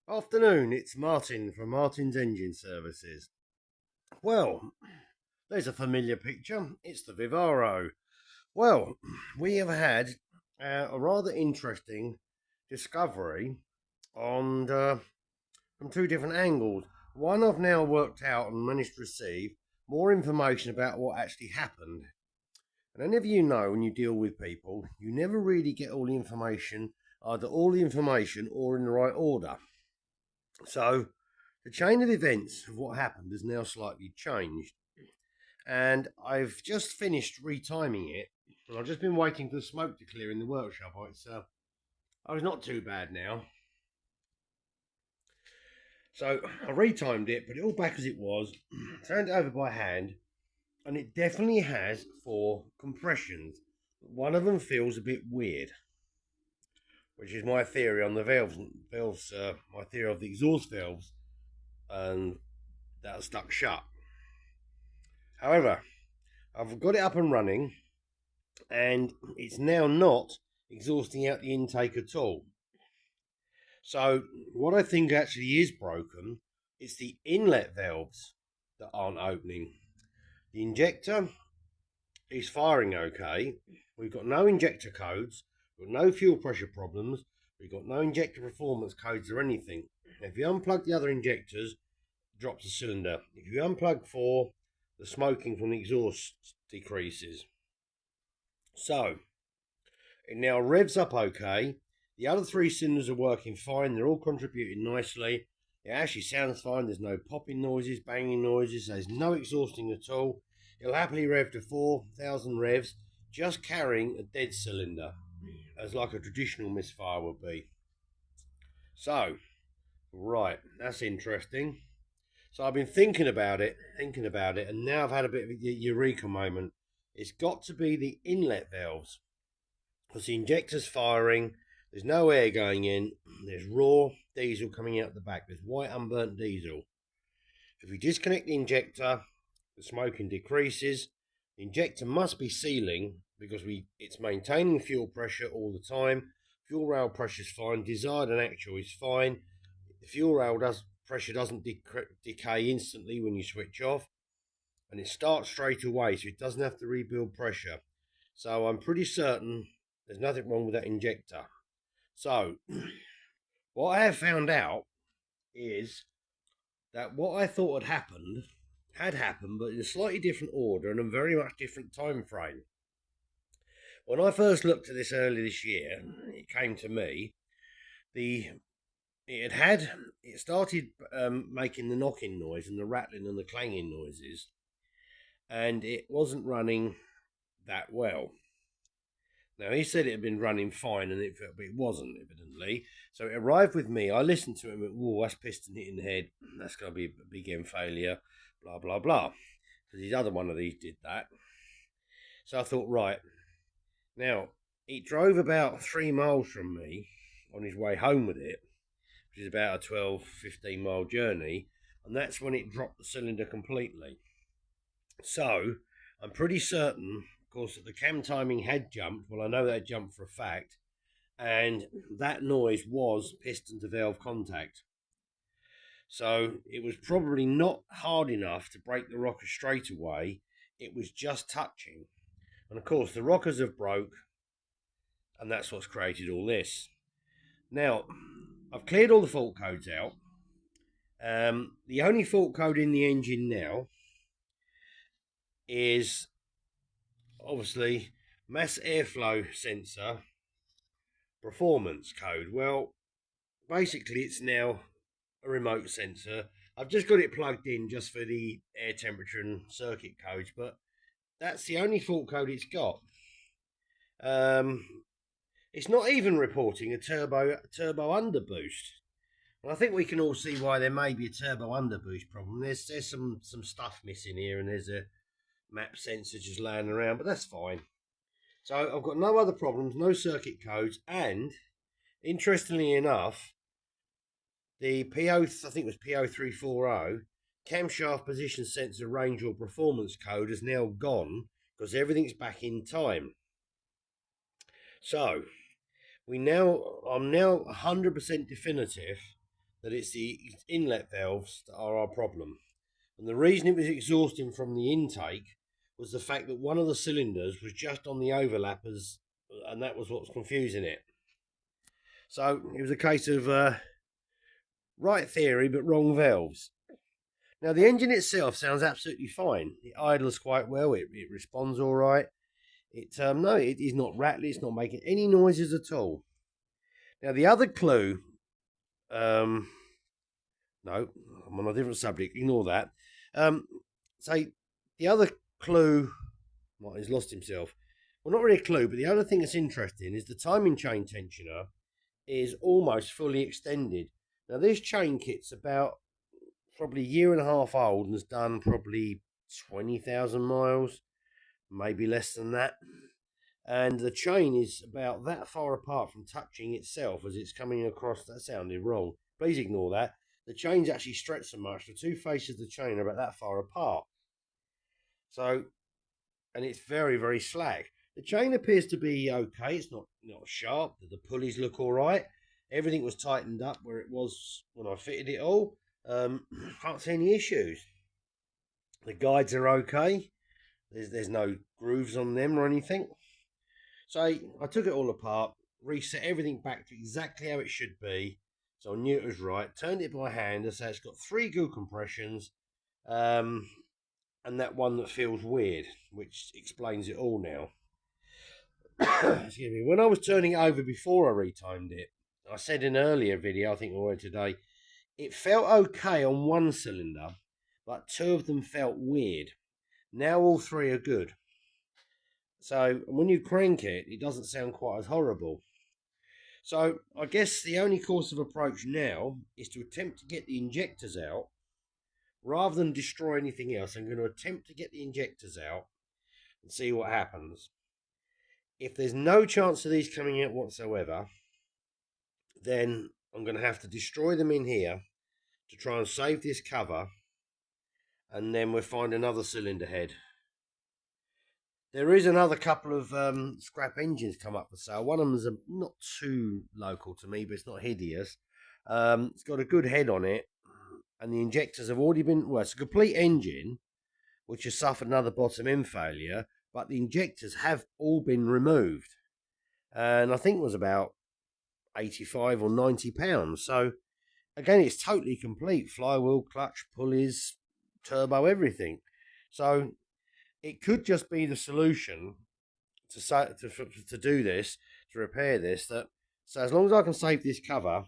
Afternoon, it's Martin from Martin's Engine Services. Well, there's a familiar picture. It's the Vivaro. Well, we have had a rather interesting discovery on from two different angles. One, I've now worked out and managed to receive more information about what actually happened. And any of you know, when you deal with people, you never really get all the information, either all the information or in the right order. So the chain of events of what happened has now slightly changed. And I've just finished retiming it. And I've just been waiting for the smoke to clear in the workshop. It's not too bad now. So I retimed it, put it all back as it was, turned it over by hand, and it definitely has four compressions. One of them feels a bit weird, which is my theory on the valves. My theory of the exhaust valves, and that are stuck shut. However, I've got it up and running, and it's now not exhausting out the intake at all. So what I think actually is broken is the inlet valves that aren't opening. The injector is firing okay. We've got no injector codes, we've got no fuel pressure problems, we've got no injector performance codes or anything. If you unplug the other injectors, it drops the cylinder. If you unplug four, the smoking from the exhaust decreases. So it now revs up okay. The other three cylinders are working fine. They're all contributing nicely. It actually sounds fine. There's no popping noises, banging noises. There's no exhausting at all. It'll happily rev to 4,000 revs, just carrying a dead cylinder, as like a traditional misfire would be. So, right, that's interesting. So I've been thinking about it, and now I've had a bit of a eureka moment. It's got to be the inlet valves, because the injector's firing. There's no air going in. There's raw diesel coming out the back. There's white unburnt diesel. If we disconnect the injector, the smoking decreases. The injector must be sealing because it's maintaining fuel pressure all the time. Fuel rail pressure is fine. Desired and actual is fine. The fuel rail pressure doesn't decay instantly when you switch off, and it starts straight away, so it doesn't have to rebuild pressure. So I'm pretty certain there's nothing wrong with that injector. So, what I have found out is that what I thought had happened, but in a slightly different order and a very much different time frame. When I first looked at this earlier this year, it came to me, it started making the knocking noise and the rattling and the clanging noises, and it wasn't running that well. Now, he said it had been running fine, and it wasn't, evidently. So it arrived with me. I listened to it and went, whoa, that's piston hitting the head. That's going to be a big end failure, blah, blah, blah. Because his other one of these did that. So I thought, right. Now, he drove about 3 miles from me on his way home with it, which is about a 12, 15-mile journey. And that's when it dropped the cylinder completely. So I'm pretty certain, of course, that the cam timing had jumped. Well, I know that jumped for a fact, and that noise was piston to valve contact. So it was probably not hard enough to break the rocker straight away. It was just touching. And of course, the rockers have broke, and that's what's created all this. Now, I've cleared all the fault codes out. The only fault code in the engine now is obviously mass airflow sensor performance code. Well, basically it's now a remote sensor. I've just got it plugged in just for the air temperature and circuit codes, but that's the only fault code it's got. It's not even reporting a turbo underboost. And I think we can all see why there may be a turbo underboost problem. There's some stuff missing here, and there's a map sensor just laying around, but that's fine. So I've got no other problems, no circuit codes, and interestingly enough, the I think it was PO340 camshaft position sensor range or performance code has now gone because everything's back in time. So I'm now 100% definitive that it's the inlet valves that are our problem. And the reason it was exhausting from the intake was the fact that one of the cylinders was just on the overlappers, and that was what was confusing it. So it was a case of right theory but wrong valves. Now the engine itself sounds absolutely fine. It idles quite well. It responds all right. It is not rattly. It's not making any noises at all. Now the other clue, no, I'm on a different subject. Ignore that. Say the other clue. Well, he's lost himself. Well, not really a clue, but the other thing that's interesting is the timing chain tensioner is almost fully extended. Now this chain kit's about probably a year and a half old and has done probably 20,000 miles, maybe less than that. And the chain is about that far apart from touching itself as it's coming across. That sounded wrong. Please ignore that. The chain's actually stretched so much, the two faces of the chain are about that far apart. So, and it's very, very slack. The chain appears to be okay. It's not sharp. The pulleys look all right. Everything was tightened up where it was when I fitted it all. Can't see any issues. The guides are okay. There's no grooves on them or anything. So I took it all apart, reset everything back to exactly how it should be. So I knew it was right. Turned it by hand. I say it's got 3 goo compressions, and that one that feels weird, which explains it all now. Excuse me. When I was turning it over before I retimed it, I said in an earlier video, I think I went today, it felt okay on one cylinder, but 2 of them felt weird. Now all 3 are good. So when you crank it, it doesn't sound quite as horrible. So I guess the only course of approach now is to attempt to get the injectors out. Rather than destroy anything else, I'm going to attempt to get the injectors out and see what happens. If there's no chance of these coming out whatsoever, then I'm going to have to destroy them in here to try and save this cover, and then we'll find another cylinder head. There is another couple of scrap engines come up for sale. One of them is not too local to me, but it's not hideous. It's got a good head on it, and the injectors have already been... Well, it's a complete engine, which has suffered another bottom end failure, but the injectors have all been removed. And I think it was about 85 or 90 pounds. So, again, it's totally complete. Flywheel, clutch, pulleys, turbo, everything. So it could just be the solution to do this, to repair this. So as long as I can save this cover,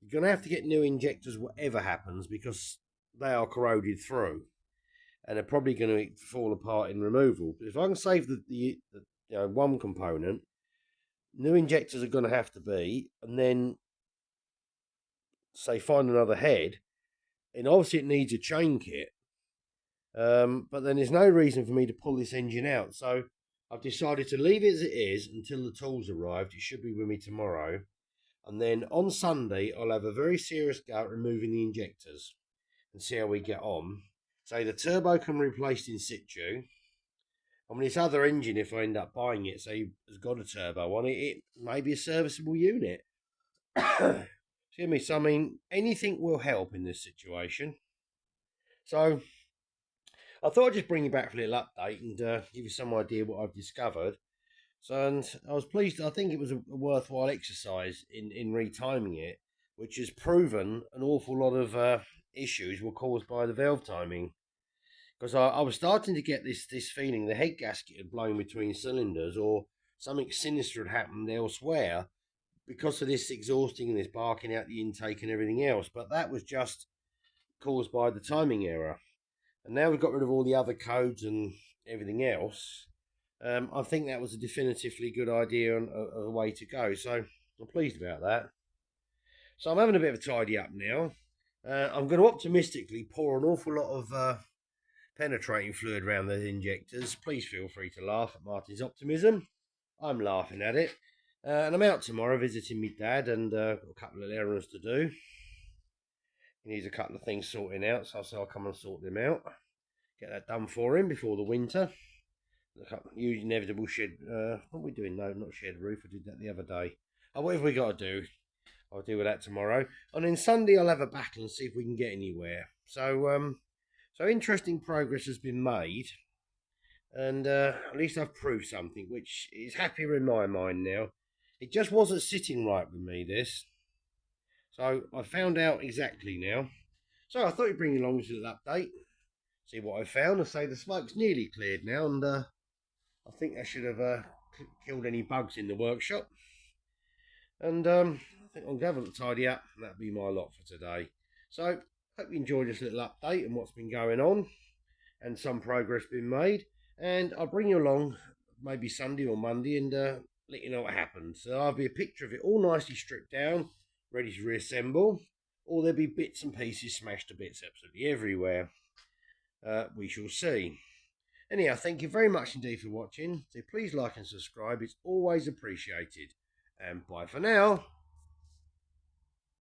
you're going to have to get new injectors whatever happens, because they are corroded through and they're probably going to fall apart in removal. But if I can save the one component, new injectors are going to have to be, and then say find another head, and obviously it needs a chain kit. But then there's no reason for me to pull this engine out. So I've decided to leave it as it is until the tools arrived. It should be with me tomorrow. And then on Sunday, I'll have a very serious go at removing the injectors and see how we get on. So the turbo can be replaced in situ. I mean, this other engine, if I end up buying it, say has got a turbo on it, it may be a serviceable unit. Excuse me. So, I mean, anything will help in this situation. So I thought I'd just bring you back for a little update and give you some idea what I've discovered. So, and I was pleased. I think it was a worthwhile exercise in retiming it, which has proven an awful lot of issues were caused by the valve timing. Because I was starting to get this feeling the head gasket had blown between cylinders, or something sinister had happened elsewhere because of this exhausting and this barking out the intake and everything else. But that was just caused by the timing error. And now we've got rid of all the other codes and everything else. I think that was a definitively good idea and a way to go. So I'm pleased about that. So I'm having a bit of a tidy up now. I'm going to optimistically pour an awful lot of penetrating fluid around those injectors. Please feel free to laugh at Martin's optimism. I'm laughing at it. And I'm out tomorrow visiting my dad, and got a couple of errands to do. He needs a couple of things sorting out, so I said I'll come and sort them out. Get that done for him before the winter. The inevitable shed. What are we doing? No, not shed roof. I did that the other day. Oh, what have we got to do? I'll deal with that tomorrow. And then Sunday I'll have a battle and see if we can get anywhere. So interesting progress has been made, and at least I've proved something, which is happier in my mind now. It just wasn't sitting right with me, this. So I found out exactly now. So I thought I'd bring you along this little update, see what I found. I say the smoke's nearly cleared now, and I think I should have killed any bugs in the workshop. And I think I'm going to tidy up, and that'll be my lot for today. So hope you enjoyed this little update and what's been going on, and some progress been made. And I'll bring you along maybe Sunday or Monday and let you know what happens. So I'll be a picture of it all nicely stripped down, ready to reassemble, or there'll be bits and pieces smashed to bits absolutely everywhere. We shall see. Anyhow, thank you very much indeed for watching. So please like and subscribe. It's always appreciated. And bye for now.